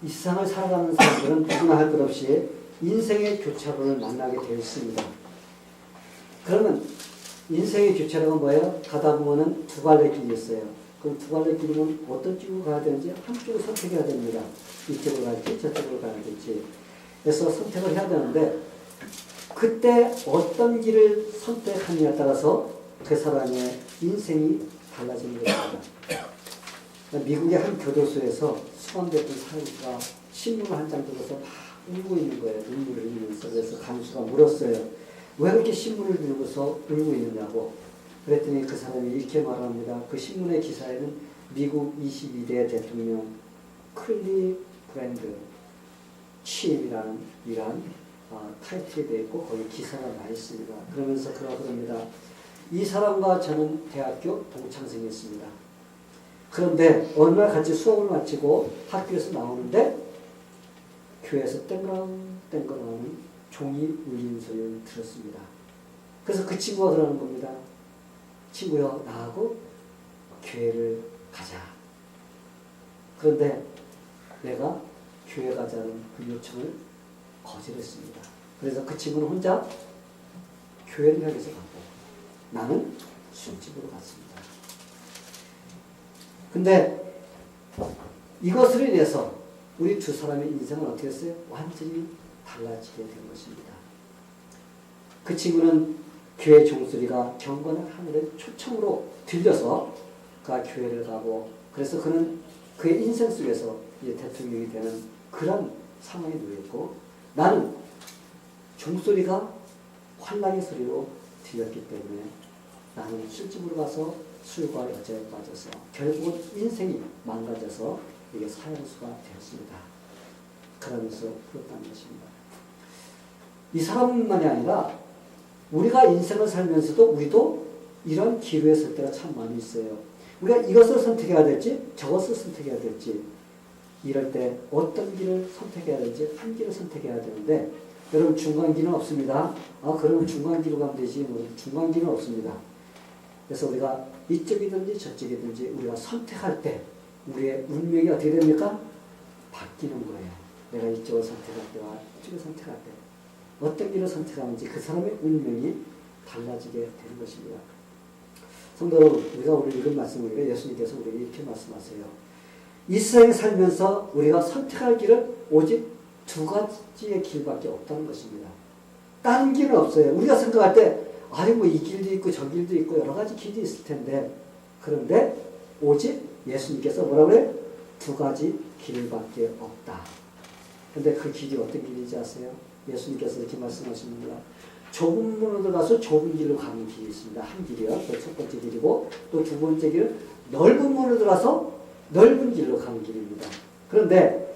이 세상을 살아가는 사람들은 누구나 할 것 없이 인생의 교차로를 만나게 되어 있습니다. 그러면 인생의 교차로가 뭐예요? 가다 보면은 두 갈래 길이 있어요. 그럼 두 갈래 길이면 어떤 쪽으로 가야 되는지 한쪽을 선택해야 됩니다. 이쪽으로 갈지 저쪽으로 가야 될지. 그래서 선택을 해야 되는데 그때 어떤 길을 선택하느냐에 따라서 그 사람의 인생이 달라지는 것입니다. 미국의 한 교도소에서 수감됐던 사람과 신문을 한 장 들고서 막 울고 있는 거예요. 눈물을 흘리면서. 그래서 간수가 물었어요. 왜 그렇게 신문을 들고서 울고 있느냐고. 그랬더니 그 사람이 이렇게 말합니다. 그 신문의 기사에는 미국 22대 대통령 클리 브랜드 취임이라는 이러한 타이틀이 되어 있고 거기 기사가 나 있습니다. 그러면서 그가 그럽니다. 이 사람과 저는 대학교 동창생이었습니다. 그런데 어느 날 같이 수업을 마치고 학교에서 나오는데 교회에서 땡그랑땡그랑하는 종이 울리는 소리를 들었습니다. 그래서 그 친구가 그러는 겁니다. 친구야, 나하고 교회를 가자. 그런데 내가 교회 가자는 그 요청을 거절했습니다. 그래서 그 친구는 혼자 교회를 향해서 가고 나는 술집으로 갔습니다. 근데 이것으로 인해서 우리 두 사람의 인생은 어떻게 했어요? 완전히 달라지게 된 것입니다. 그 친구는 교회 종소리가 경건한 하늘의 초청으로 들려서 그가 교회를 가고 그래서 그는 그의 인생 속에서 이제 대통령이 되는 그런 상황에 놓였고 나는 종소리가 환락의 소리로 들렸기 때문에 나는 술집으로 가서 술과 여자에 빠져서 결국은 인생이 망가져서 이게 사형수가 되었습니다. 그러면서 풀었다는 것입니다. 이 사람만이 아니라 우리가 인생을 살면서도 우리도 이런 기로에 설 때가 참 많이 있어요. 우리가 이것을 선택해야 될지 저것을 선택해야 될지 이럴 때 어떤 길을 선택해야 될지 한 길을 선택해야 되는데 여러분 중간길은 없습니다. 그러면 중간길로 가면 되지. 중간길은 없습니다. 그래서 우리가 이쪽이든지 저쪽이든지 우리가 선택할 때 우리의 운명이 어떻게 됩니까? 바뀌는 거예요. 내가 이쪽을 선택할 때와 이쪽을 선택할 때 어떤 길을 선택하는지 그 사람의 운명이 달라지게 되는 것입니다. 성도 여러분, 우리가 오늘 읽은 말씀을 예수님께서 우리에게 이렇게 말씀하세요. 이 세상에 살면서 우리가 선택할 길은 오직 두 가지의 길밖에 없다는 것입니다. 다른 길은 없어요. 우리가 생각할 때 이 길도 있고 저 길도 있고 여러 가지 길이 있을 텐데 그런데 오직 예수님께서 뭐라고 해요? 두 가지 길밖에 없다. 그런데 그 길이 어떤 길인지 아세요? 예수님께서 이렇게 말씀하십니다. 좁은 문으로 들어가서 좁은 길로 가는 길이 있습니다. 한 길이요. 그 첫 번째 길이고 또 두 번째 길은 넓은 문으로 들어가서 넓은 길로 가는 길입니다. 그런데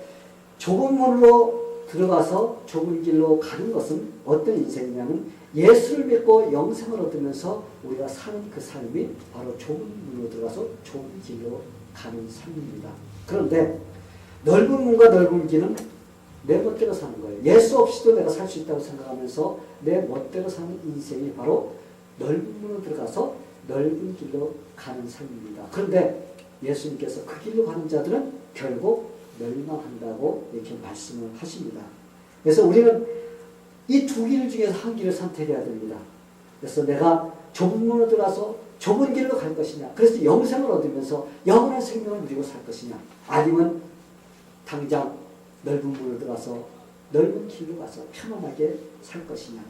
좁은 문으로 들어가서 좁은 길로 가는 것은 어떤 인생이냐면 예수를 믿고 영생을 얻으면서 우리가 사는 그 삶이 바로 좁은 문으로 들어가서 좁은 길로 가는 삶입니다. 그런데 넓은 문과 넓은 길은 내 멋대로 사는 거예요. 예수 없이도 내가 살 수 있다고 생각하면서 내 멋대로 사는 인생이 바로 넓은 문으로 들어가서 넓은 길로 가는 삶입니다. 그런데 예수님께서 그 길로 가는 자들은 결국 멸망한다고 이렇게 말씀을 하십니다. 그래서 우리는 이 두 길 중에서 한 길을 선택해야 됩니다. 그래서 내가 좁은 문으로 들어가서 좁은 길로 갈 것이냐, 그래서 영생을 얻으면서 영원한 생명을 누리고 살 것이냐, 아니면 당장 넓은 문으로 들어가서 넓은 길로 가서 편안하게 살 것이냐.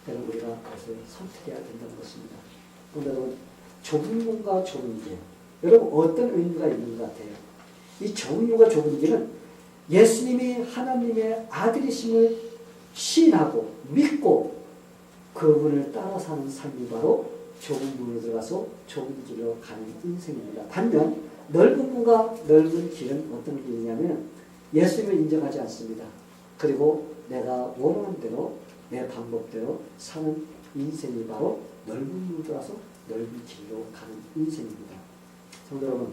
그래서 우리가 그것을 선택해야 된다는 것입니다. 여러분, 좁은 문과 좁은 길, 여러분 어떤 의미가 있는 것 같아요? 이 좁은 문과 좁은 길은 예수님이 하나님의 아들이심을 시인하고 믿고 그분을 따라 사는 삶이 바로 좁은 문으로 들어가서 좁은 길로 가는 인생입니다. 반면 넓은 문과 넓은 길은 어떤 길이냐면 예수님을 인정하지 않습니다. 그리고 내가 원하는 대로 내 방법대로 사는 인생이 바로 넓은 문으로 들어가서 넓은 길로 가는 인생입니다. 성도 여러분,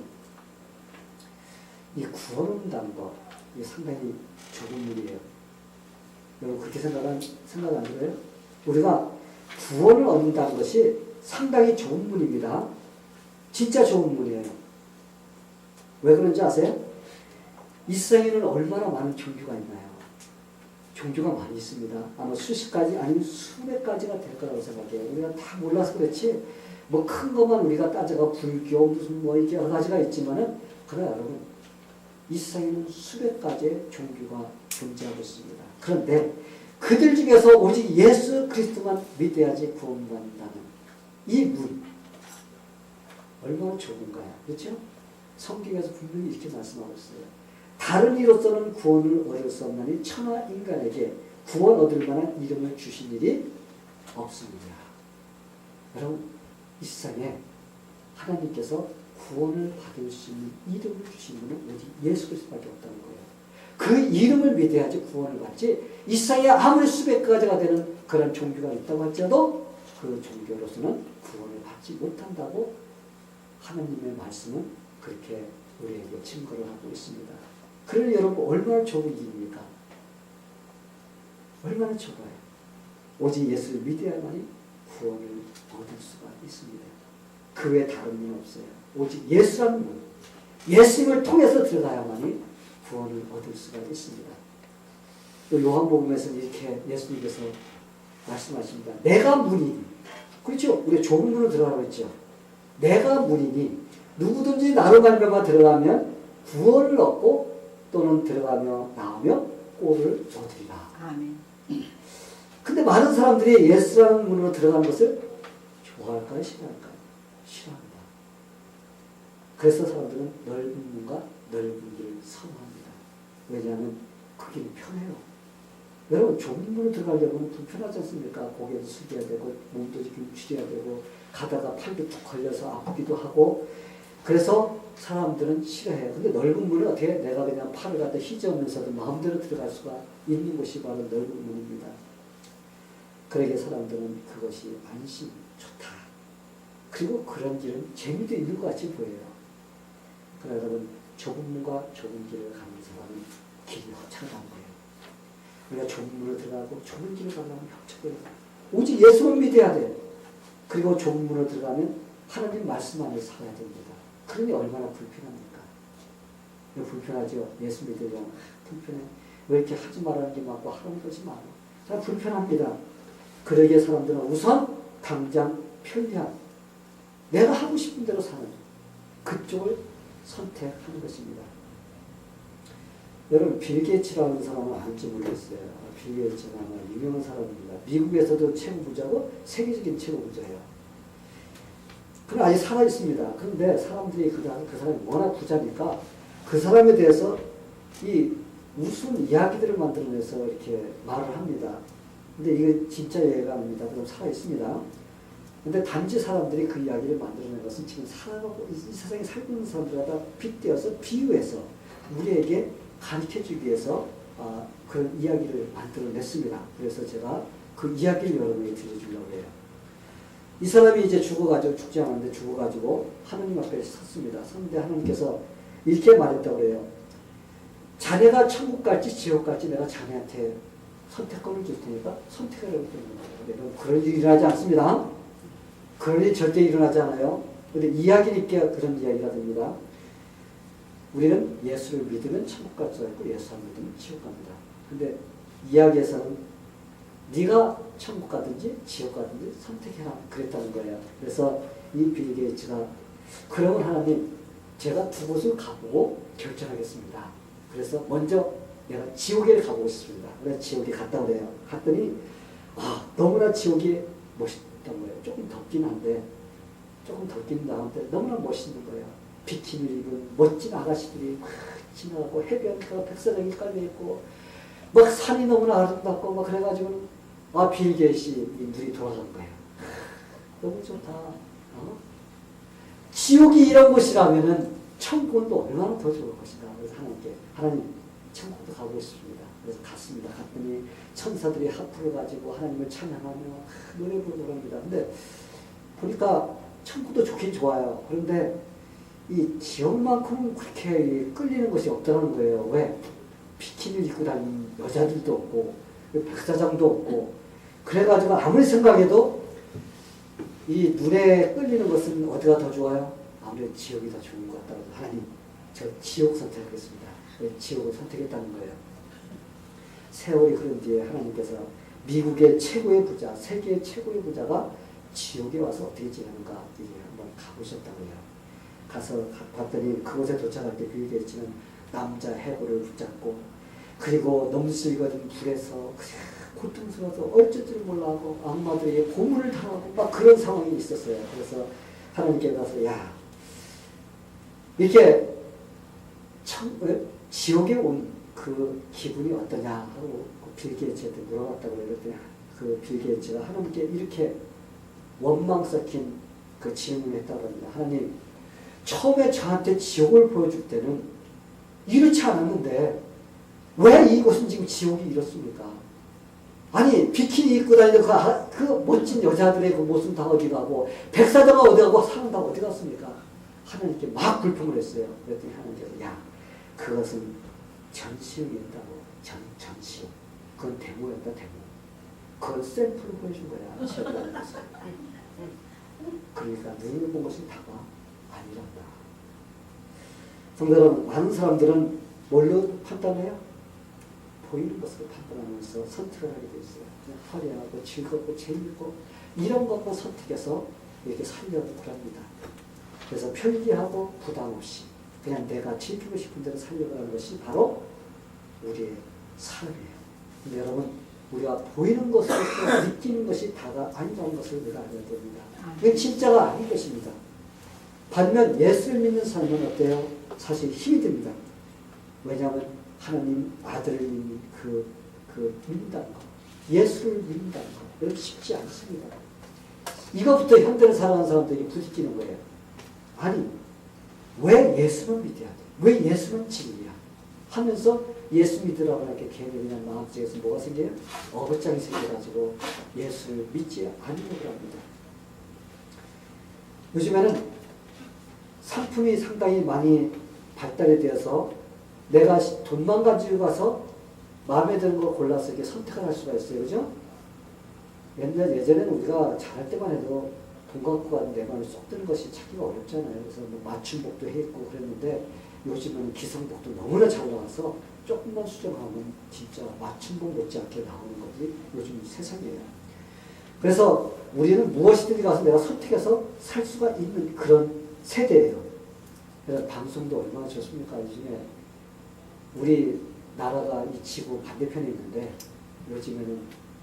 이 구원한다는 것, 이게 상당히 좁은 문이에요. 여러분 그렇게 생각 안 들어요? 우리가 구원을 얻는다는 것이 상당히 좁은 문입니다. 진짜 좁은 문이에요. 왜 그런지 아세요? 이 세상에는 얼마나 많은 종교가 있나요? 종교가 많이 있습니다. 아마 수십 가지 아니면 수백 가지가 될 거라고 생각해요. 우리가 다 몰라서 그렇지 뭐 큰 것만 우리가 따져가 불교 무슨 뭐 이렇게 여러 가지가 있지만은 그러나 여러분 이 세상에는 수백 가지의 종교가 존재하고 있습니다. 그런데 그들 중에서 오직 예수 그리스도만 믿어야지 구원받는다는 이 문 얼마나 좁은가요? 그렇죠? 성경에서 분명히 이렇게 말씀하고 있어요. 다른 이로서는 구원을 얻을 수 없나니 천하 인간에게 구원 얻을 만한 이름을 주신 일이 없습니다. 여러분 이 세상에 하나님께서 구원을 받을 수 있는 이름을 주신 분은 오직 예수 그리스도밖에 없다는 거예요. 그 이름을 믿어야지 구원을 받지 이 세상에 아무리 수백 가지가 되는 그런 종교가 있다고 할지라도 그 종교로서는 구원을 받지 못한다고 하나님의 말씀은 그렇게 우리에게 증거를 하고 있습니다. 그러니 여러분 얼마나 좁은 길입니까? 얼마나 좁아요. 오직 예수를 믿어야만이 구원을 얻을 수가 있습니다. 그 외에 다른 문 없어요. 오직 예수라는 문, 예수님을 통해서 들어가야만이 구원을 얻을 수가 있습니다. 또 요한복음에서는 이렇게 예수님께서 말씀하십니다. 내가 문이니, 그렇죠? 우리 좁은 문으로 들어가고 있죠. 내가 문이니 누구든지 나로 말미암아 들어가면 구원을 얻고 또는 들어가며 나오며 꼴을 얻으리라. 아멘. 근데 많은 사람들이 예수라는 문으로 들어가는 것을 좋아할까요? 싫어할까요? 싫어합니다. 그래서 사람들은 넓은 문과 넓은 길을 선호합니다. 왜냐하면 그 길이 편해요. 여러분 좁은 문으로 들어가려면 불편하지 않습니까? 고개도 숙여야 되고 몸도 지금 줄여야 되고 가다가 팔도 툭 걸려서 아프기도 하고 그래서 사람들은 싫어해요. 근데 넓은 문은 어떻게 내가 그냥 팔을 갖다 휘저으면서도 마음대로 들어갈 수가 있는 곳이 바로 넓은 문입니다. 그러기에 사람들은 그것이 안심, 좋다. 그리고 그런 길은 재미도 있는 것 같이 보여요. 그러나 여러분 좁은 문과 좁은 길을 가는 사람은 길이 허창한 거예요. 우리가 좁은 문으로 들어가고 좁은 길을 가려면 혁척거려요. 오직 예수를 믿어야 돼요. 그리고 좁은 문으로 들어가면 하나님 말씀 안에 살아야 됩니다. 그러니 얼마나 불편합니까? 불편하죠. 예수 믿으려면 불편해. 왜 이렇게 하지 말라는 게 많고 하라는 것이 많아. 참 불편합니다. 그러기에 사람들은 우선 당장 편리한 내가 하고 싶은 대로 사는 그쪽을 선택하는 것입니다. 여러분 빌 게이츠라는 사람은 알지 모르겠어요. 빌 게이츠가 유명한 사람입니다. 미국에서도 최고 부자고 세계적인 최고 부자예요. 그는 아직 살아 있습니다. 그런데 사람들이 그 사람이 워낙 부자니까 그 사람에 대해서 이 우스운 이야기들을 만들어내서 이렇게 말을 합니다. 근데 이게 진짜 얘기가 아닙니다. 그럼 살아 있습니다. 근데 단지 사람들이 그 이야기를 만들어낸 것은 지금 살아가고 이 세상에 살고 있는 사람들과 빗대어서 비유해서 우리에게 가르쳐주기 위해서 그런 이야기를 만들어냈습니다. 그래서 제가 그 이야기를 여러분에게 들려주려고 해요. 이 사람이 이제 죽어가지고 죽지 않았는데 죽어가지고 하나님 앞에 섰습니다. 섰는데 하나님께서 이렇게 말했다고 해요. 자네가 천국 갈지 지옥 갈지 내가 자네한테 선택권을 줄 테니까 선택하라고 했거든요. 그런 일이 일어나지 않습니다. 그런 일이 절대 일어나지 않아요. 그런데 이야기는 있게 그런 이야기가 됩니다. 우리는 예수를 믿으면 천국 갈 수 있고 예수 안 믿으면 지옥 갑니다. 근데 이야기에서는 네가 천국 가든지 지옥 가든지 선택해라 그랬다는 거예요. 그래서 이 빌 게이츠가 그러면 하나님 제가 두 곳을 가보고 결정하겠습니다. 그래서 먼저 내가 지옥에 가보고 싶습니다. 그래서 지옥에 갔다 그래요. 갔더니 너무나 지옥이 멋있던 거예요. 조금 덥긴 한데 조금 덥긴 한데 너무나 멋있는 거예요. 비키니를 입은 멋진 아가씨들이 막 지나가고 해변가 백사장이 깔려있고 막 산이 너무나 아름답고 막 그래가지고 빌 게이츠 눈이 돌아간 거예요. 너무 좋다. 지옥이 이런 곳이라면은 천국은 또 얼마나 더 좋을 것인가. 그래서 하나님 천국도 가고 싶습니다. 그래서 갔습니다. 갔더니 천사들이 하프를 가지고 하나님을 찬양하며 노래 부르고 합니다. 근데 보니까 천국도 좋긴 좋아요. 그런데 이 지옥만큼은 그렇게 끌리는 것이 없다는 거예요. 왜? 비키니를 입고 다니는 여자들도 없고 백사장도 없고 그래가지고 아무리 생각해도 이 눈에 끌리는 것은 어디가 더 좋아요? 아무래도 지옥이 더 좋은 것 같다고 하나님 저 지옥 선택하겠습니다. 지옥을 선택했다는 거예요. 세월이 흐른 뒤에 하나님께서 미국의 최고의 부자, 세계의 최고의 부자가 지옥에 와서 어떻게 지내는가 한번 가보셨다고요. 가서 봤더니 그곳에 도착할 때 빌 게이츠는 남자 해골을 붙잡고 그리고 넘실거린 불에서 고통스러워서 어쩔 줄 몰라하고 악마들에게 고문을 당하고 막 그런 상황이 있었어요. 그래서 하나님께 가서 야 이렇게 지옥에 온 그 기분이 어떠냐 하고 빌 게이츠한테 물어봤다고 그랬더니 그 빌 게이츠가 하나님께 이렇게 원망 섞인 그 질문을 했다고 합니다. 하나님 처음에 저한테 지옥을 보여줄 때는 이렇지 않았는데 왜 이곳은 지금 지옥이 이렇습니까? 아니 비키니 입고 다니는 그 멋진 여자들의 그 모습 다 어디 가고 백사장가 어디 가고 사람 다 어디 갔습니까? 하나님께 막 불평을 했어요. 그랬더니 하나님께서 야 그것은 전시용이었다고. 전시용. 그건 데모였다 데모. 그건 샘플을 보여준 거야. 지옥이라는 것은. 그러니까 눈을 본 것이 다가 아니란다. 성도는 많은 사람들은 뭘로 판단해요? 보이는 것으로 판단하면서 선택을 하게 돼 있어요. 그냥 화려하고 즐겁고 재밌고 이런 것만 선택해서 이렇게 살려고 합니다. 그래서 편리하고 부담 없이 그냥 내가 즐기고 싶은 대로 살려고 하는 것이 바로 우리의 삶이에요. 근데 여러분 우리가 보이는 것으로 느끼는 것이 다가 아니라는 것을 우리가 알아야 됩니다. 이게 진짜가 아닌 것입니다. 반면 예수를 믿는 사람은 어때요? 사실 힘이 듭니다. 왜냐하면 하나님 아들을 믿는 믿는다는 것, 예수를 믿는다는 것, 이건 쉽지 않습니다. 이것부터 현대를 살아가는 사람들이 부딪히는 거예요. 아니, 왜 예수만 믿어야 돼? 왜 예수만 진리야? 하면서 예수 믿으라고 이렇게 개념이나 마음속에서 뭐가 생겨요? 어긋장이 생겨가지고 예수를 믿지 않으려고 합니다. 요즘에는 상품이 상당히 많이 발달이 되어서 내가 돈만 가지고 가서 마음에 드는 걸 골라서 이렇게 선택을 할 수가 있어요. 그죠? 예전에는 우리가 잘할 때만 해도 돈 갖고 가는 내 마음에 쏙 드는 것이 찾기가 어렵잖아요. 그래서 뭐 맞춤복도 했고 그랬는데 요즘은 기성복도 너무나 잘 나와서 조금만 수정하면 진짜 맞춤복 못지않게 나오는 것이 요즘 세상이에요. 그래서 우리는 무엇이든지 가서 내가 선택해서 살 수가 있는 그런 세대예요. 그래서 방송도 얼마나 좋습니까? 요즘에 우리 나라가 이 지구 반대편에 있는데 요즘에는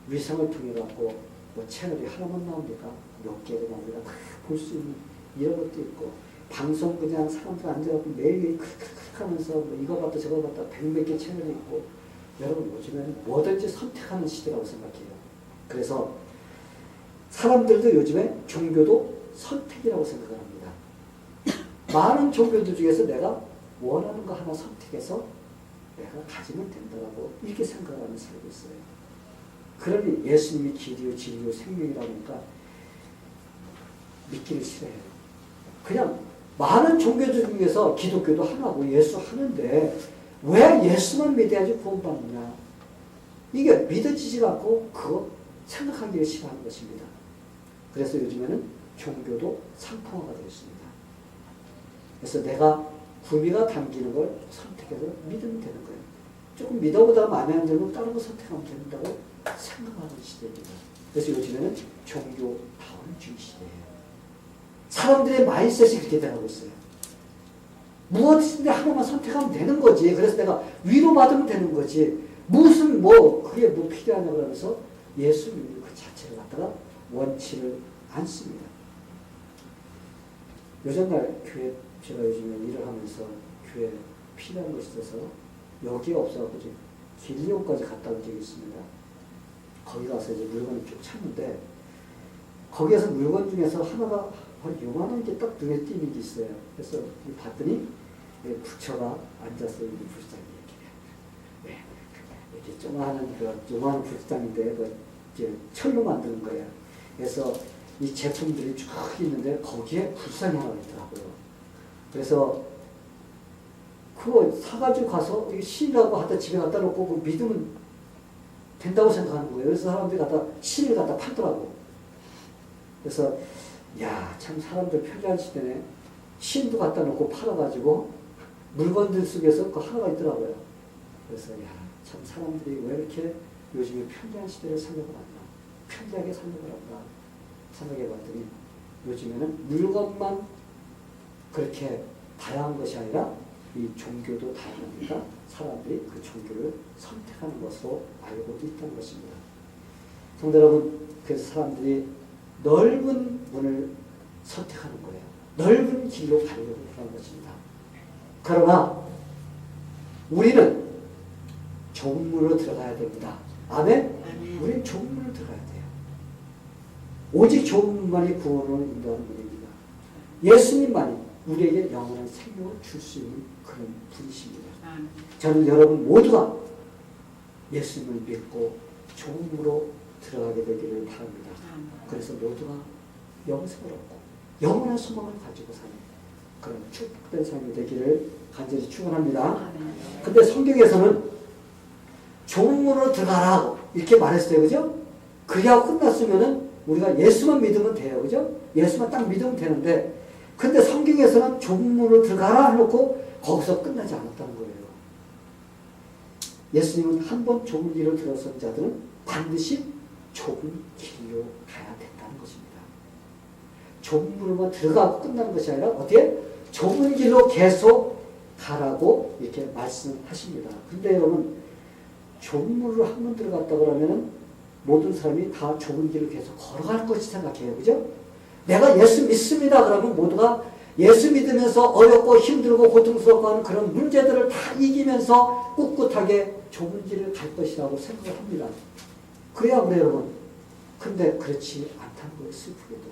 위성을 통해 갖고 뭐 채널이 하나만 나옵니까? 몇 개가 나옵니다. 볼 수 있는 이런 것도 있고 방송 그냥 사람들 앉아갖고 매일매일 크크크 하면서 뭐 이거 봤다 저거 봤다 100몇 개 채널이 있고 여러분 요즘에는 뭐든지 선택하는 시대라고 생각해요. 그래서 사람들도 요즘에 종교도 선택이라고 생각을 합니다. 많은 종교들 중에서 내가 원하는 거 하나 선택해서 내가 가지면 된다고 이렇게 생각하며 살고 있어요. 그러니 예수님이 길이요 진리요 생명이라니까 믿기를 싫어해요. 그냥 많은 종교들 중에서 기독교도 하나고 예수 하는데 왜 예수만 믿어야지 구원받느냐. 이게 믿어지지 않고 그거 생각하기를 싫어하는 것입니다. 그래서 요즘에는 종교도 상품화가 되어 있습니다. 그래서 내가 구미가 담기는 걸 선택해서 믿으면 되는 거예요. 조금 믿어보다가 마음에 안 들면 다른 거 선택하면 된다고 생각하는 시대입니다. 그래서 요즘에는 종교다원주의 시대예요. 사람들의 마인드셋이 그렇게 돼가고 있어요. 무엇이든지 하나만 선택하면 되는 거지. 그래서 내가 위로받으면 되는 거지. 무슨 그게 뭐 필요하냐고 하면서 예수 믿는 그 자체를 갖다가 원치를 않습니다. 요즘날 교회 제가 요즘에 일을 하면서 교회 필요한 것이 있어서 여기가 없어갖고 지금 길리온까지 갔다 온 적이 있습니다. 거기 가서 이제 물건을 쭉 찾는데 거기에서 물건 중에서 하나가 요만한 게 딱 눈에 띄는 게 있어요. 그래서 봤더니 부처가 앉아서 있는 불상이 이렇게 조그마한 요만한 불상인데 철로 만드는 거예요. 그래서 이 제품들이 쭉 있는데 거기에 불상이 하나 있더라고요. 그래서 그거 사가지고 가서 신이라고 하다 집에 갖다 놓고 믿으면 된다고 생각하는 거예요. 그래서 사람들이 신을 갖다 팔더라고. 그래서 야, 참 사람들 편리한 시대네. 신도 갖다 놓고 팔아가지고 물건들 속에서 그 하나가 있더라고요. 그래서 참 사람들이 왜 이렇게 요즘에 편리한 시대를 살려고 하나, 편리하게 살려고 한다 생각해 봤더니 요즘에는 물건만 그렇게 다양한 것이 아니라 이 종교도 다양하니까 사람들이 그 종교를 선택하는 것으로 알고 있다는 것입니다. 성도 여러분, 그래서 사람들이 넓은 문을 선택하는 거예요. 넓은 길로 가려고 하는 것입니다. 그러나 우리는 좁은 문으로 들어가야 됩니다. 아멘? 우리는 좁은 문으로 들어가야 돼요. 오직 좁은 문만이 구원으로 인도하는 문입니다. 예수님만이 우리에게 영원한 생명을 줄 수 있는 그런 분이십니다. 저는 여러분 모두가 예수님을 믿고 좁은 문으로 들어가게 되기를 바랍니다. 그래서 모두가 영생을 얻고 영원한 소망을 가지고 사는 그런 축복된 삶이 되기를 간절히 축원합니다. 근데 성경에서는 좁은 문으로 들어가라 이렇게 말했어요. 그죠? 그리하고 끝났으면은 우리가 예수만 믿으면 돼요. 그죠? 예수만 딱 믿으면 되는데 근데 성경에서는 좁은 문으로 들어가라 해놓고 거기서 끝나지 않았다는 거예요. 예수님은 한 번 좁은 길로 들어선 자들은 반드시 좁은 길로 가야 된다는 것입니다. 좁은 문으로만 들어가고 끝나는 것이 아니라 어떻게? 좁은 길로 계속 가라고 이렇게 말씀하십니다. 근데 여러분 좁은 문으로 한 번 들어갔다 그러면은 모든 사람이 다 좁은 길을 계속 걸어갈 것이 생각해요. 그죠? 내가 예수 믿습니다. 그러면 모두가 예수 믿으면서 어렵고 힘들고 고통스럽고 하는 그런 문제들을 다 이기면서 꿋꿋하게 좁은 길을 갈 것이라고 생각을 합니다. 그래야 그래요, 여러분. 근데 그렇지 않다는 거예요, 슬프게도.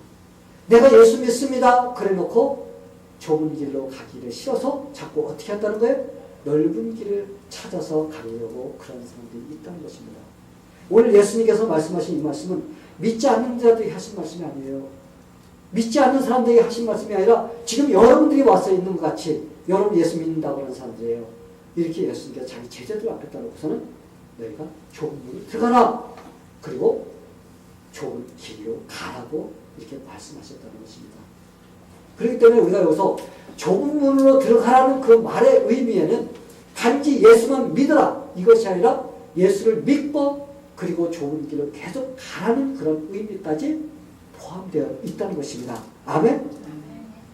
내가 예수 믿습니다. 그래 놓고 좁은 길로 가기를 싫어서 자꾸 어떻게 한다는 거예요? 넓은 길을 찾아서 가려고 그런 사람들이 있다는 것입니다. 오늘 예수님께서 말씀하신 이 말씀은 믿지 않는 자들이 하신 말씀이 아니에요. 믿지 않는 사람들에게 하신 말씀이 아니라 지금 여러분들이 와서 있는 것 같이 여러분 예수 믿는다고 하는 사람들이에요. 이렇게 예수님께서 자기 제자들 앞에 놓고서는 너희가 좁은 문을 들어가라. 그리고 좁은 길로 가라고 이렇게 말씀하셨다는 것입니다. 그렇기 때문에 우리가 여기서 좁은 문으로 들어가라는 그 말의 의미에는 단지 예수만 믿어라 이것이 아니라 예수를 믿고 그리고 좁은 길로 계속 가라는 그런 의미까지 포함되어 있다는 것입니다. 아멘?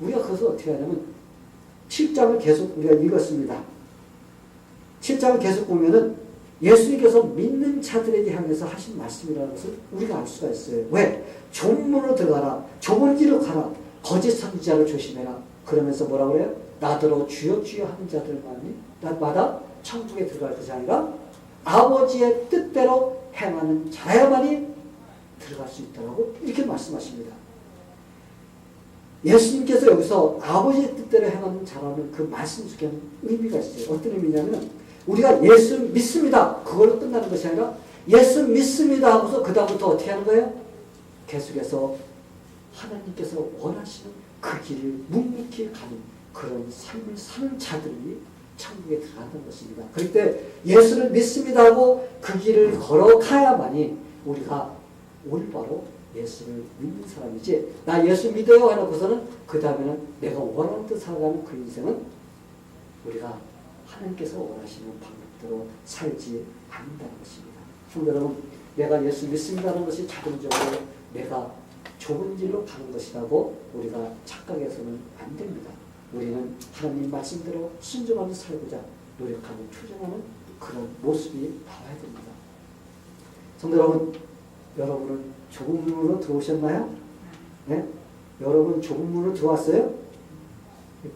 우리가 그것을 어떻게 하냐면 7장을 계속 우리가 읽었습니다. 7장을 계속 보면은 예수님께서 믿는 자들에게 향해서 하신 말씀이라는 것을 우리가 알 수가 있어요. 왜? 좁은 문으로 들어가라. 좁은 길로 가라. 거짓 선지자를 조심해라. 그러면서 뭐라고 그래요? 나더러 주여 주여 하는 자들마다 천국에 들어갈 것이 아니라 아버지의 뜻대로 행하는 자야만이 들어갈 수 있다고 이렇게 말씀하십니다. 예수님께서 여기서 아버지의 뜻대로 행하는 자라는 그 말씀 속에는 의미가 있어요. 어떤 의미냐면 우리가 예수 믿습니다. 그걸로 끝나는 것이 아니라 예수 믿습니다 하고서 그 다음부터 어떻게 하는 거예요? 계속해서 하나님께서 원하시는 그 길을 묵묵히 가는 그런 삶을 사는 자들이 천국에 들어간다는 것입니다. 그럴 때 예수를 믿습니다 하고 그 길을 걸어가야만이 우리가 올바로 예수를 믿는 사람이지 나 예수 믿어요 해놓고서는 그 다음에는 내가 원하는 듯 살아가는 그 인생은 우리가 하나님께서 원하시는 방법대로 살지 않는다는 것입니다. 성도 여러분, 내가 예수 믿습니다는 것이 자동적으로 내가 좁은 길로 가는 것이라고 우리가 착각해서는 안 됩니다. 우리는 하나님 말씀대로 순종하며 살고자 노력하고 투쟁하는 그런 모습이 나와야 됩니다. 성도 여러분, 여러분은 좁은 문으로 들어오셨나요? 네? 여러분 좁은 문으로 들어왔어요?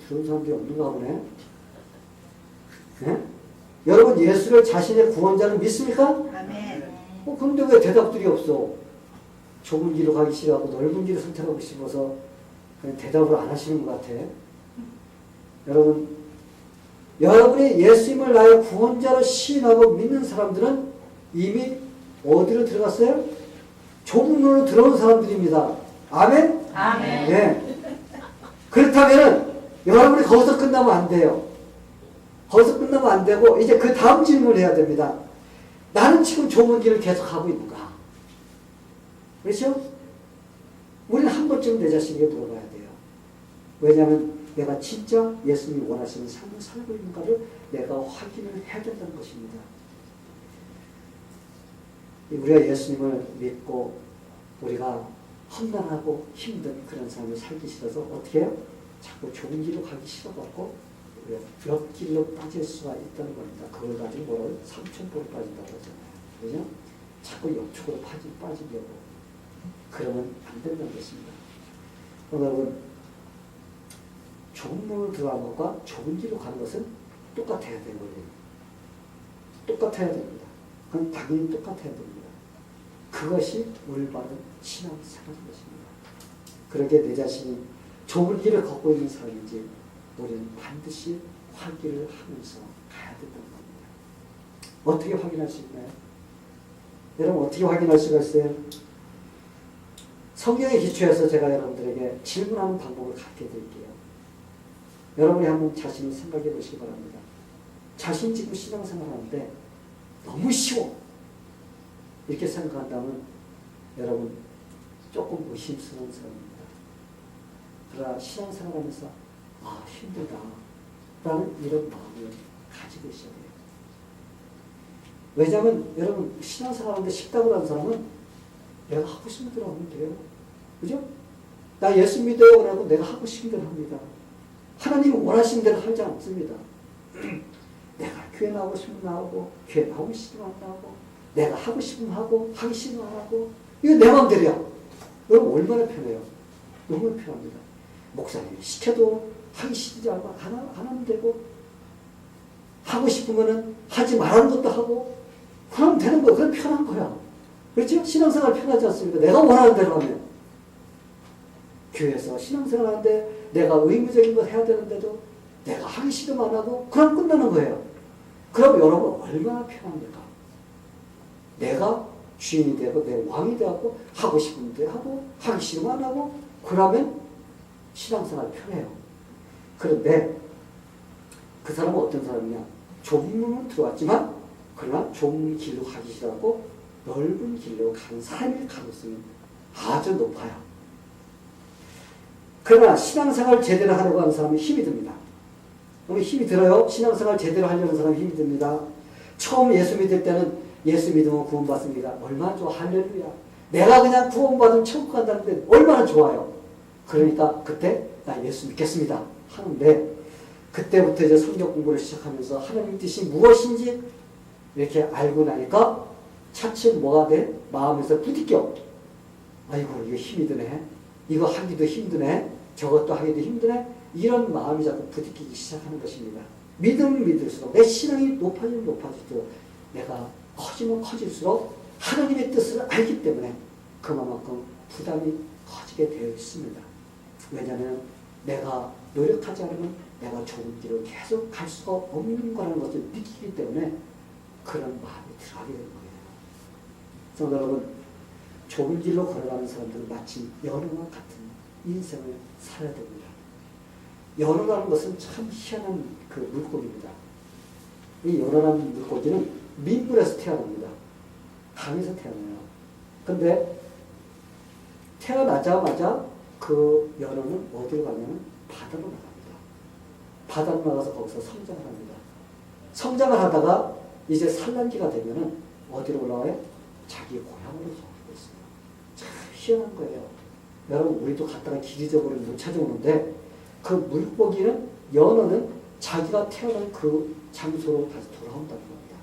들어온 사람들이 없는가 보네. 네? 여러분 예수를 자신의 구원자로 믿습니까? 아멘. 그런데 왜 대답들이 없어? 좁은 길로 가기 싫어하고 넓은 길을 선택하고 싶어서 그냥 대답을 안 하시는 것 같아. 여러분, 여러분이 예수님을 나의 구원자로 시인하고 믿는 사람들은 이미 어디로 들어갔어요? 좁은 문으로 들어온 사람들입니다. 아멘? 아멘. 네. 그렇다면 여러분이 거기서 끝나면 안 돼요. 거기서 끝나면 안 되고 이제 그 다음 질문을 해야 됩니다. 나는 지금 좁은 길을 계속 가고 있는가? 그렇죠? 우리는 한 번쯤 내 자신에게 물어봐야 돼요. 왜냐하면 내가 진짜 예수님이 원하시는 삶을 살고 있는가를 내가 확인을 해야 된다는 것입니다. 우리가 예수님을 믿고 우리가 험난하고 힘든 그런 삶을 살기 싫어서 어떻게 해요? 자꾸 좋은 길로 가기 싫어갖고 옆길로 빠질 수가 있다는 겁니다. 그걸 가지고 뭐라고 삼천포로 빠진다고 하잖아요. 그죠? 자꾸 옆쪽으로 빠지려고. 그러면 안 된다는 것입니다. 여러분, 좋은 문으로 들어가는 것과 좋은 길로 가는 것은 똑같아야 되는 거예요. 똑같아야 됩니다. 그건 당연히 똑같아야 됩니다. 그것이 올바른 신앙생활인 것입니다. 그렇게 내 자신이 좁은 길을 걷고 있는 사람인지 우리는 반드시 확인을 하면서 가야 된다는 겁니다. 어떻게 확인할 수 있나요? 여러분 어떻게 확인할 수가 있어요? 성경에 기초해서 제가 여러분들에게 질문하는 방법을 가르쳐 드릴게요. 여러분이 한번 자신을 생각해 보시기 바랍니다. 자신 지금 신앙생활 하는데 너무 쉬워. 이렇게 생각한다면 여러분 조금 의심스러운 사람입니다. 그러나 신앙생활 하면서 힘들다 라는 이런 마음을 가지고 있어야 돼요. 왜냐하면 여러분 신앙생활 하는데 식당을 하는 사람은 내가 하고 싶은 대로 하면 돼요. 그죠? 나 예수 믿어요. 그러고 내가 하고 싶은 대로 합니다. 하나님은 원하시는 대로 하지 않습니다. 내가 교회 나오고 싶으면 나오고 교회 나오고 싶으면 안 나오고 내가 하고 싶으면 하고 하기 싫으면 안 하고 이거 내 마음대로야. 여러분 얼마나 편해요. 너무 편합니다. 목사님이 시켜도 하기 싫지 않고 안 하면 되고 하고 싶으면 하지 말라는 것도 하고 그럼 되는 거야. 그건 편한 거야. 그렇죠? 신앙생활 편하지 않습니까? 내가 원하는 대로 하면. 교회에서 신앙생활 하는데 내가 의무적인 걸 해야 되는데도 내가 하기 싫으면 안 하고 그럼 끝나는 거예요. 그럼 여러분 얼마나 편합니까? 내가 주인이 되고 내 왕이 되고 하고 싶은 대로 하고 하기 싫으면 안 하고 그러면 신앙생활 편해요. 그런데 그 사람은 어떤 사람이냐? 좁은 문으로 들어왔지만 그러나 좁은 길로 가기 싫어하고 넓은 길로 가는 사람일 가능성이 아주 높아요. 그러나 신앙생활 제대로 하려고 하는 사람은 힘이 듭니다. 힘이 들어요. 신앙생활 제대로 하려는 사람은 힘이 듭니다. 처음 예수 믿을 때는 예수 믿으면 구원받습니다. 얼마나 좋아. 할렐루야. 내가 그냥 구원받으면 천국 간다는데 얼마나 좋아요. 그러니까 그때 나 예수 믿겠습니다 하는데 그때부터 이제 성경 공부를 시작하면서 하나님 뜻이 무엇인지 이렇게 알고 나니까 차츰 뭐가 돼? 마음에서 부딪혀. 아이고 이거 힘이 드네. 이거 하기도 힘드네. 저것도 하기도 힘드네. 이런 마음이 자꾸 부딪히기 시작하는 것입니다. 믿으면 믿을수록 내 신앙이 높아지면 높아질수록 내가 커지면 커질수록 하나님의 뜻을 알기 때문에 그만큼 부담이 커지게 되어 있습니다. 왜냐하면 내가 노력하지 않으면 내가 좋은 길을 계속 갈 수가 없는 거라는 것을 느끼기 때문에 그런 마음이 들어가게 되는 거예요. 그래서 여러분 좁은 길로 걸어가는 사람들은 마치 연어와 같은 인생을 살아야 됩니다. 연어라는 것은 참 희한한 그 물고기입니다. 이 연어라는 물고기는 민물에서 태어납니다. 강에서 태어나요. 근데 태어나자마자 그 연어는 어디로 가냐면 바다로 나갑니다. 바다로 나가서 거기서 성장을 합니다. 성장을 하다가 이제 산란기가 되면은 어디로 올라와요? 자기 고향으로 돌아오고 있어요. 참 희한한 거예요. 여러분 우리도 갔다가 길 잊어버리면 못 찾아오는데 그 물고기는 연어는 자기가 태어난 그 장소로 다시 돌아온다는 겁니다.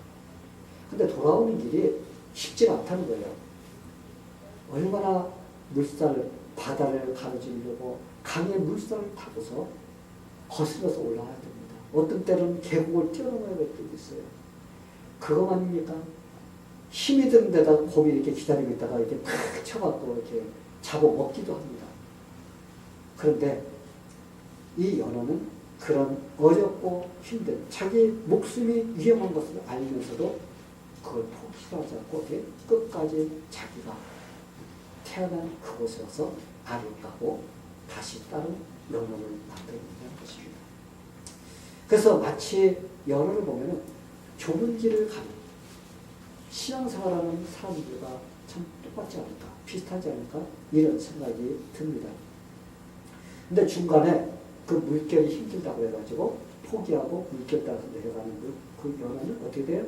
근데 돌아오는 길이 쉽지가 않다는 거예요. 얼마나 바다를 가로지르려고 강의 물살을 타고서 거슬러서 올라와야 됩니다. 어떤 때는 계곡을 뛰어넘어야 될 때도 있어요. 그거만입니까? 힘이 드는 데다 곰이 이렇게 기다리고 있다가 이렇게 팍 쳐갖고 이렇게 잡아먹기도 합니다. 그런데 이 연어는 그런 어렵고 힘든 자기 목숨이 위험한 것을 알면서도 그걸 포기하지 않고 끝까지 자기가 태어난 그곳에 와서 알을 까고 다시 다른 연어를 만들어낸다는 것입니다. 그래서 마치 연어를 보면 좁은 길을 가는 신앙생활하는 사람들과 참 똑같지 않을까, 비슷하지 않을까 이런 생각이 듭니다. 근데 중간에 그 물결이 힘들다고 해가지고 포기하고 물결 따라서 내려가는 그 연어는 어떻게 돼요?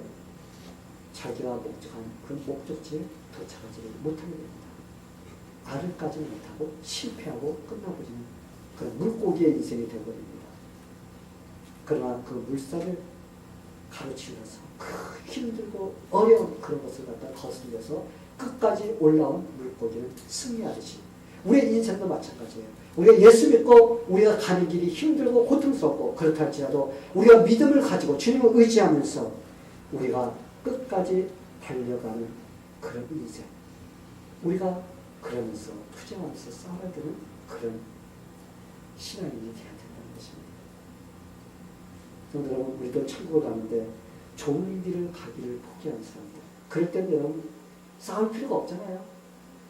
자기가 목적한 그 목적지에 도착하지 못하게 됩니다. 알을 까지 못하고 실패하고 끝나버리는 그런 물고기의 인생이 되어버립니다. 그러나 그 물살을 가로치면서 그 힘들고 어려운 그런 것을 갖다 거슬려서 끝까지 올라온 물고기는 승리하듯이 우리의 인생도 마찬가지예요. 우리가 예수 믿고 우리가 가는 길이 힘들고 고통스럽고 그렇다 할지라도 우리가 믿음을 가지고 주님을 의지하면서 우리가 끝까지 달려가는 그런 인생, 우리가 그러면서 투쟁하면서 싸워야 되는 그런 신앙인이 되어야 된다는 것입니다. 성도 여러분, 우리도 천국을 가는데 좋은 길을 가기를 포기하는 사람들, 그럴 때는 여러분 싸울 필요가 없잖아요.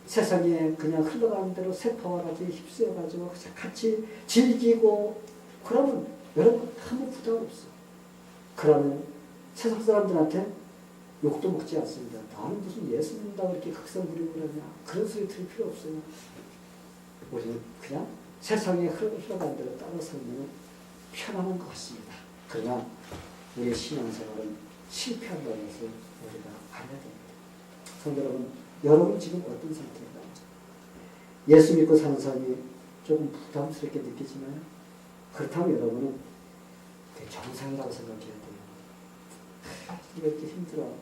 세상에 그냥 흘러가는 대로 세포와 같이 휩쓰여가지고 같이 즐기고 그러면 여러분 아무 부담 없어. 그러면 세상 사람들한테 욕도 먹지 않습니다. 나는 무슨 예수 믿는다고 이렇게 극성 부리고 그러냐. 그런 소리 들을 필요 없어요. 우리는 그냥 세상에 흘러가는 대로 따라 살면 편안한 것 같습니다. 그러나 우리의 신앙생활은 실패한다는 것을 우리가 알아야 됩니다. 성도 여러분, 여러분 지금 어떤 상태인가요? 예수 믿고 사는 사람이 조금 부담스럽게 느끼지만 그렇다면 여러분은 그게 정상이라고 생각해야 돼요. 왜 이렇게 힘들어?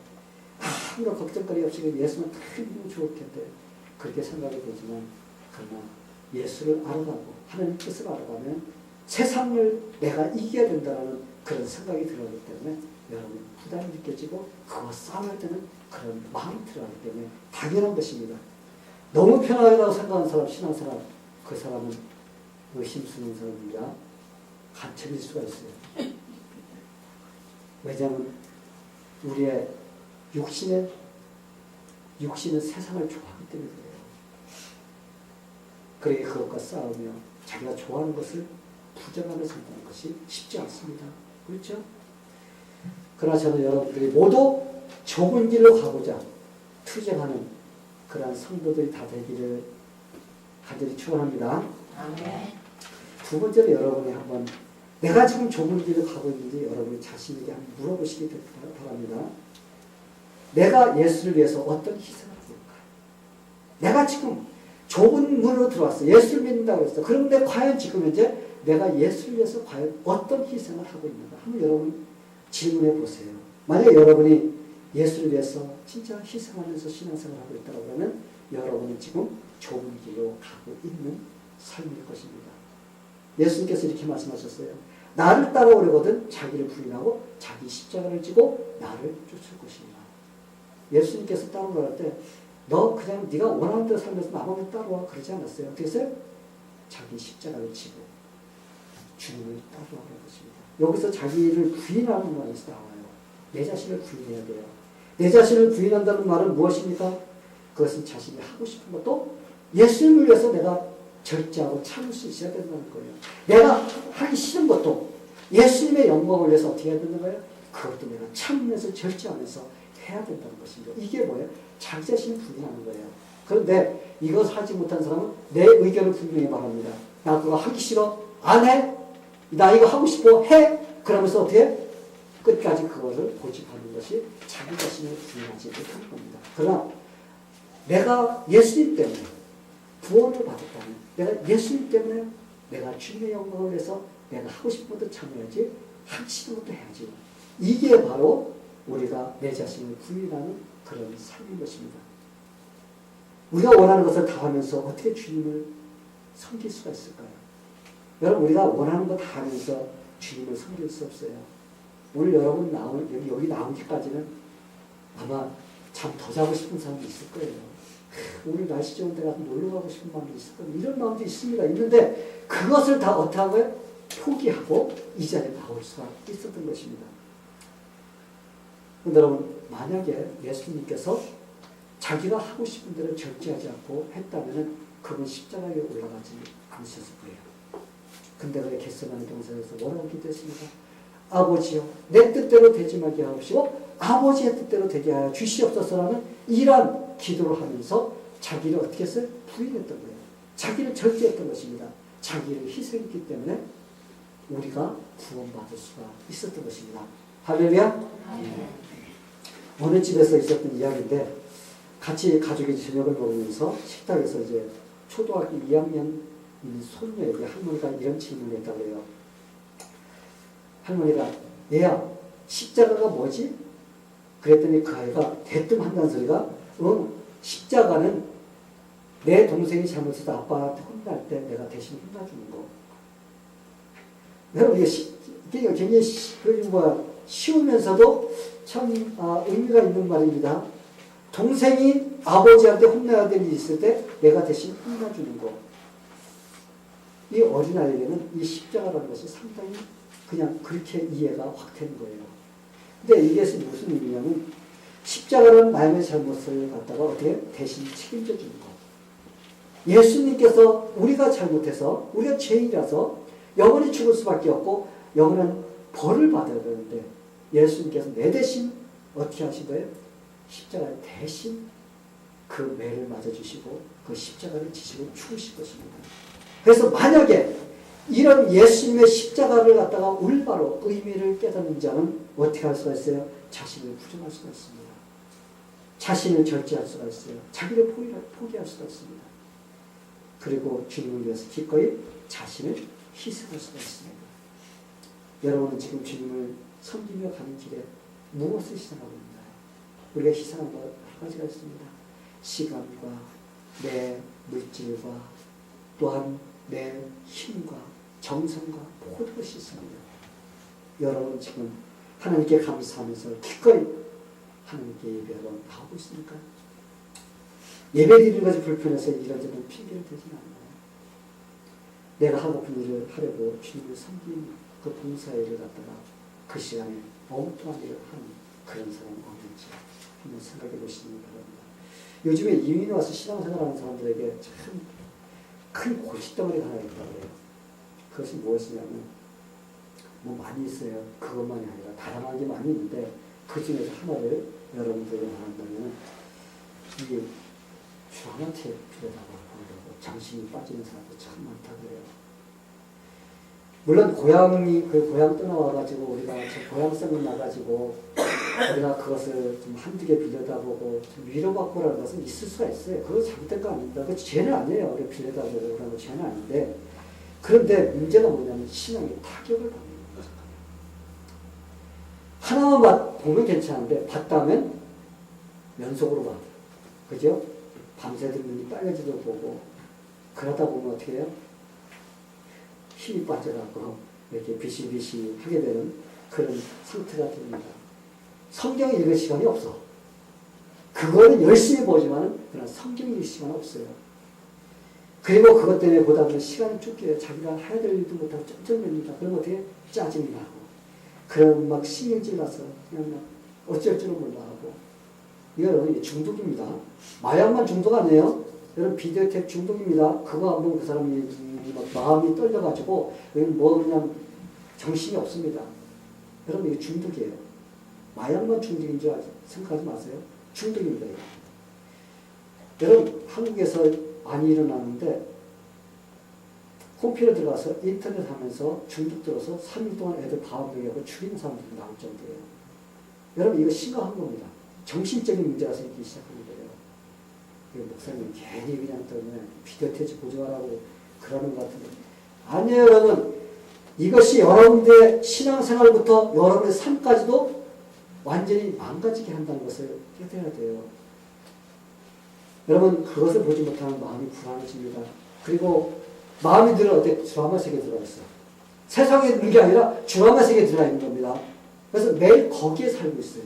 아무런 걱정거리 없이 예수만 다 믿으면 좋을 텐데 그렇게 생각이 되지만 그러나 예수를 알아가고 하나님 뜻을 알아가면 세상을 내가 이겨야 된다는 그런 생각이 들어가기 때문에 여러분 부담이 느껴지고 그거 싸워야 되는 그런 마음이 들어가기 때문에 당연한 것입니다. 너무 편하다고 생각하는 사람, 신앙사람, 그 사람은 의심스러운 사람이라 간첩일 수가 있어요. 왜냐하면 우리의 육신은 세상을 좋아하기 때문에 그래요. 그러니까 그것과 싸우며 자기가 좋아하는 것을 부정하며 산다는 것이 쉽지 않습니다. 그렇죠? 그러나 저는 여러분들이 모두 좁은 길로 가고자 투쟁하는 그러한 성도들이 다 되기를 간절히 축원합니다. 아멘. 두 번째로 여러분이 한번 내가 지금 좁은 길을 가고 있는지 여러분이 자신에게 한번 물어보시기 바랍니다. 내가 예수를 위해서 어떤 희생을 하고 있을까? 내가 지금 좁은 문으로 들어왔어. 예수를 믿는다고 했어. 그런데 과연 지금 현재 내가 예수를 위해서 과연 어떤 희생을 하고 있는가? 한번 여러분 질문해 보세요. 만약 여러분이 예수를 위해서 진짜 희생하면서 신앙생활을 하고 있다고 하면 여러분은 지금 좁은 길로 가고 있는 삶일 것입니다. 예수님께서 이렇게 말씀하셨어요. 나를 따라오려거든 자기를 부인하고 자기 십자가를 지고 나를 쫓을 것입니다. 예수님께서 따라오라고 할 때 너 그냥 네가 원하는 대로 살면서 나만 따라와 그러지 않았어요. 어떻게 했어요? 자기 십자가를 지고 주님을 따라오라는 것입니다. 여기서 자기를 부인하는 말에서 나와요. 내 자신을 부인해야 돼요. 내 자신을 부인한다는 말은 무엇입니까? 그것은 자신이 하고 싶은 것도 예수님을 위해서 내가 절제하고 참을 수 있어야 된다는 거예요. 내가 하기 싫은 것도 예수님의 영광을 위해서 어떻게 해야 되는 거예요? 그것도 내가 참으면서 절제하면서 해야 된다는 것입니다. 이게 뭐예요? 자기 자신을 부인하는 거예요. 그런데 이것 하지 못한 사람은 내 의견을 분명히 말합니다. 나 그거 하기 싫어? 안 해? 나 이거 하고 싶어? 해? 그러면서 어떻게 해? 끝까지 그거를 고집하는 것이 자기 자신을 부인하지 못하는 겁니다. 그러나 내가 예수님 때문에 구원을 받았다면 내가 예수님 때문에 내가 주님의 영광을 위해서 내가 하고 싶은 것도 참여해야지 하기 싫은 것도 해야지. 이게 바로 우리가 내 자신을 부인하는 그런 삶인 것입니다. 우리가 원하는 것을 다 하면서 어떻게 주님을 섬길 수가 있을까요? 여러분 우리가 원하는 거 다 하면서 주님을 섬길 수 없어요. 오늘 여러분 여기 나오기까지는 아마 잠 더 자고 싶은 사람도 있을 거예요. 오늘 날씨 좋은 데 가서 놀러 가고 싶은 마음도 있을 거예요. 이런 마음도 있습니다. 있는데 그것을 다 어떻게 하고요? 포기하고 이 자리에 나올 수가 있었던 것입니다. 여러분 만약에 예수님께서 자기가 하고 싶은 대로 절제하지 않고 했다면 그분 십자가에 올라가지 않으셨을 거예요. 근데 그 겟세마네 동산에서 뭐라고 기도했습니까? 아버지여 내 뜻대로 되지 말게 하옵시고 아버지의 뜻대로 되게 하여 주시옵소서라는 이러한 기도를 하면서 자기를 어떻게 했어요? 부인했던 거예요. 자기를 절제했던 것입니다. 자기를 희생했기 때문에 우리가 구원받을 수가 있었던 것입니다. 할렐루야. 어느 집에서 있었던 이야기인데 같이 가족이 저녁을 먹으면서 식탁에서 이제 초등학교 2학년 손녀에게 할머니가 이런 질문을 했다고 해요. 할머니가 얘야 십자가가 뭐지? 그랬더니 그 아이가 대뜸 한다는 소리가 십자가는 내 동생이 잘못해서 아빠한테 혼날 때 내가 대신 혼나주는 거. 여러분 이게 굉장히 쉬우면서도 참 의미가 있는 말입니다. 동생이 아버지한테 혼나야 될 일이 있을 때 내가 대신 혼나주는 거. 이 어린아이에게는 이 십자가라는 것이 상당히 그냥 그렇게 이해가 확 되는 거예요. 근데 이게 무슨 의미냐면 십자가는 나의 잘못을 갖다가 어떻게 대신 책임져 주는 거. 예수님께서 우리가 잘못해서 우리가 죄인이라서 영원히 죽을 수밖에 없고 영원한 벌을 받아야 되는데 예수님께서 내 대신 어떻게 하신 거예요? 십자가를 대신 그 매를 맞아주시고 그 십자가를 지시고 죽으실 것입니다. 그래서 만약에 이런 예수님의 십자가를 갖다가 올바로 의미를 깨닫는 자는 어떻게 할 수가 있어요? 자신을 부정할 수가 있습니다. 자신을 절제할 수가 있어요. 자기를 포기할 수가 있습니다. 그리고 주님을 위해서 기꺼이 자신을 희생할 수가 있습니다. 여러분은 지금 주님을 섬기며 가는 길에 무엇을 희생하고 있나요? 우리가 희생한 것 한 가지가 있습니다. 시간과 내 물질과 또한 내 힘과 정성과 모든 것이 있습니다. 여러분 지금 하나님께 감사하면서 기꺼이 하나님께 예배하러 나오고 있습니까? 예배 드리는 것이 불편해서 이런저런 핑계를 대지는 않나요? 내가 하고픈 일을 하려고 주님을 섬기는 그 봉사일을 갖다가 그 시간에 엉뚱한 일을 하는 그런 사람은 없는지 한번 생각해 보시기 바랍니다. 요즘에 이민에 와서 신앙생활하는 사람들에게 참 큰 고집덩어리가 하나 있다고 해요. 그것이 무엇이냐면 뭐 많이 있어요. 그것만이 아니라 다양한 게 많이 있는데 그 중에서 하나를 여러분들이 말한다면 이게 주한테 필요하다고 하고 정신이 빠지는 사람도 참 많다고 해요. 물론 고향 떠나와가지고 우리가 고향성을 나가지고 우리가 그것을 좀 한두 개 빌려다보고 좀 위로받고라는 것은 있을 수가 있어요. 그거 잘못된 거 아닙니다. 그거 죄는 아니에요. 우리 빌려다보고 그런 거 죄는 아닌데 그런데 문제가 뭐냐면 신앙의 타격을 받는 거예요. 하나만 보면 괜찮은데 봤다 하면 연속으로 봐. 그죠? 밤새도 눈이 빨개지도 보고 그러다 보면 어떻게 해요? 힘이 빠져갖고 이렇게 비실비실 하게 되는 그런 상태가 됩니다. 성경 읽을 시간이 없어. 그거는 열심히 보지만 그런 성경 읽을 시간은 없어요. 그리고 그것 때문에 보다 보면 시간이 쫓겨요. 자기가 해야 될 일도 못하고 쩔쩔맵니다. 그럼 어떻게 짜증이 나고 그런 막 신경질 나서 그냥 막 어쩔 줄은 몰라 하고 이거 여러분 중독입니다. 마약만 중독 아니에요? 여러분 비디오 탭 중독입니다. 그거 한번 그 사람이 막 마음이 떨려가지고 뭐 그냥 정신이 없습니다. 여러분 이게 중독이에요. 마약만 중독인 줄 생각하지 마세요. 중독입니다. 이거. 여러분 한국에서 많이 일어나는데 홈피에 들어가서 인터넷 하면서 중독 들어서 3일 동안 애들 방학하고 죽이는 사람들이 나올 정도예요. 여러분 이거 심각한 겁니다. 정신적인 문제라서 있기 시작하는 거예요. 목사님 괜히 그냥 또 비디오 테이프 보조하라고 그러는 것 같은데 아니에요. 여러분 이것이 여러분들의 신앙생활부터 여러분의 삶까지도 완전히 망가지게 한다는 것을 깨달아야 돼요. 여러분 그것을 보지 못하면 마음이 불안해집니다. 그리고 마음이 들어 어때? 드라마 세계에 들어가 있어. 세상에 있는 게 아니라 드라마 세계에 들어가 있는 겁니다. 그래서 매일 거기에 살고 있어요.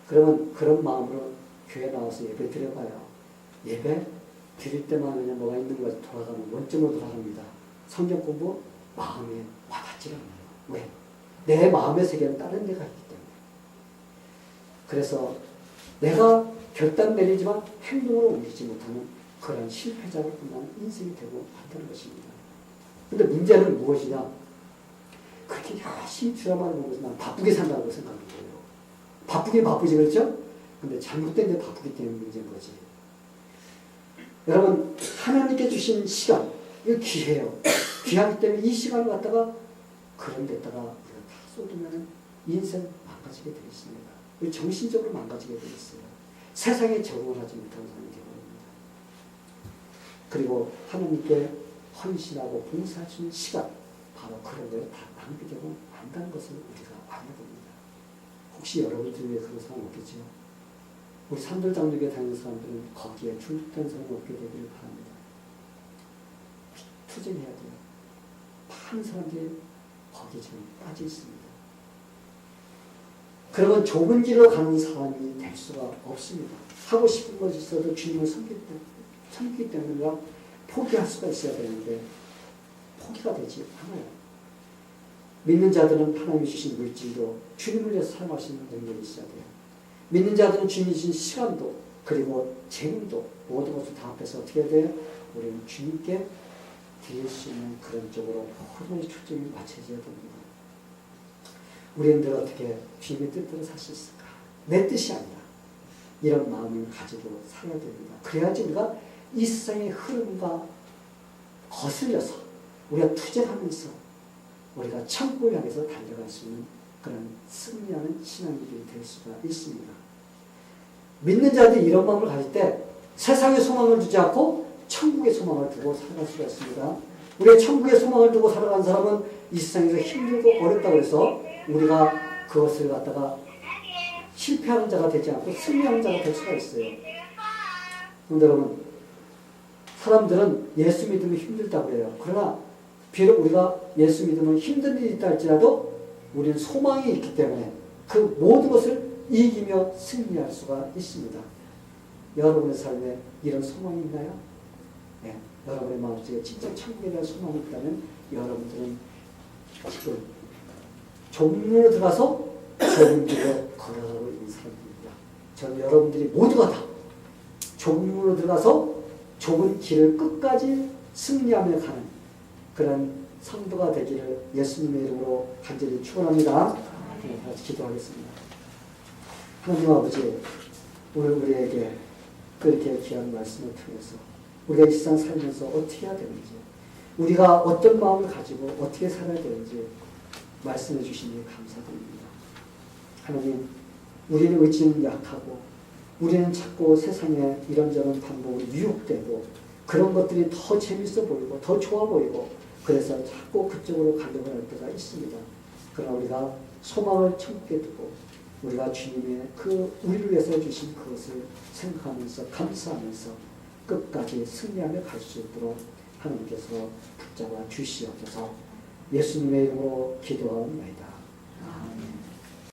그러면 그런 마음으로 교회 나와서 예배 드려봐요. 예배 드릴 때만 그냥 뭐가 있는 거 돌아가면 원점으로 돌아갑니다. 성경 공부 마음에 와닿지 않아요. 왜? 내 마음의 세계는 다른 데가 있기 때문에. 그래서 내가 결단 내리지만 행동으로 옮기지 못하는 그런 실패자를 끝나는 인생이 되고 한다는 것입니다. 근데 문제는 무엇이냐? 그렇게 열심히 드라마를 보면서 난 바쁘게 산다고 생각하는 거예요. 바쁘긴 바쁘지 그렇죠? 근데 잘못된 게 바쁘기 때문에 문제인 거지. 여러분 하나님께 주신 시간 이거 귀해요. 귀하기 때문에 이 시간을 갖다가 그런 데다가 우리가 다 쏟으면 인생 망가지게 되겠습니다. 우리 정신적으로 망가지게 되겠어요. 세상에 적응하지 못하는 사람이 되어버립니다. 그리고 하나님께 헌신하고 봉사할 수 있는 시간, 바로 그런 거에 다 낭비되고 만다는 것을 우리가 알아야 됩니다. 혹시 여러분들 위해 그런 사람 없겠죠? 우리 산돌장로교에 다니는 사람들은 거기에 중독된 사람이 없게 되기를 바랍니다. 투쟁해야 돼요. 많은 사람들이 거기에 지금 빠져 있습니다. 그러면 좁은 길로 가는 사람이 될 수가 없습니다. 하고 싶은 것이 있어도 주님을 섬기기 때문에 포기할 수가 있어야 되는데 포기가 되지 않아요. 믿는 자들은 하나님이 주신 물질도 주님을 위해서 사용할 수 있는 능력이 있어야 돼요. 믿는 자들은 주님이 주신 시간도 그리고 재능도 모든 것을 다 합해서 어떻게 해야 돼요? 우리는 주님께 드릴 수 있는 그런 쪽으로 모든 초점이 맞춰져야 됩니다. 우리는 늘 어떻게 주님의 뜻대로 살 수 있을까? 내 뜻이 아니라 이런 마음을 가지고 살아야 됩니다. 그래야지 우리가 이 세상의 흐름과 거슬려서 우리가 투쟁하면서 우리가 천국을 향해서 달려갈 수 있는 그런 승리하는 신앙인들이 될 수가 있습니다. 믿는 자들이 이런 마음을 가질 때 세상의 소망을 두지 않고 천국의 소망을 두고 살아갈 수가 있습니다. 우리의 천국의 소망을 두고 살아가는 사람은 이 세상에서 힘들고 어렵다고 해서 우리가 그것을 갖다가 실패하는 자가 되지 않고 승리하는 자가 될 수가 있어요. 그런데 여러분, 사람들은 예수 믿으면 힘들다고 해요. 그러나 비록 우리가 예수 믿으면 힘든 일이 있다 할지라도 우리는 소망이 있기 때문에 그 모든 것을 이기며 승리할 수가 있습니다. 여러분의 삶에 이런 소망이 있나요? 네. 여러분의 마음속에 진짜 천국에 대한 소망이 있다면 여러분들은 지금 좁은 문으로 들어가서 좁은 길로 걸어가고 있는 사람들입니다. 저는 여러분들이 모두가 다 좁은 문으로 들어가서 좁은 길을 끝까지 승리하며 가는 그런 성도가 되기를 예수님의 이름으로 간절히 축원합니다. 네, 같이 기도하겠습니다. 하나님 아버지, 오늘 우리에게 그렇게 귀한 말씀을 통해서 우리가 이 세상 살면서 어떻게 해야 되는지, 우리가 어떤 마음을 가지고 어떻게 살아야 되는지 말씀해 주시니 감사드립니다. 하나님, 우리는 의지는 약하고 우리는 자꾸 세상에 이런저런 반복으로 유혹되고 그런 것들이 더 재밌어 보이고 더 좋아 보이고 그래서 자꾸 그쪽으로 가려고 할 때가 있습니다. 그러나 우리가 소망을 천국에 두고 우리가 주님의 그 우리를 위해서 주신 그것을 생각하면서 감사하면서 끝까지 승리하며 갈 수 있도록 하나님께서 붙잡아 주시옵소서. 예수님의 이름으로 기도하옵나이다.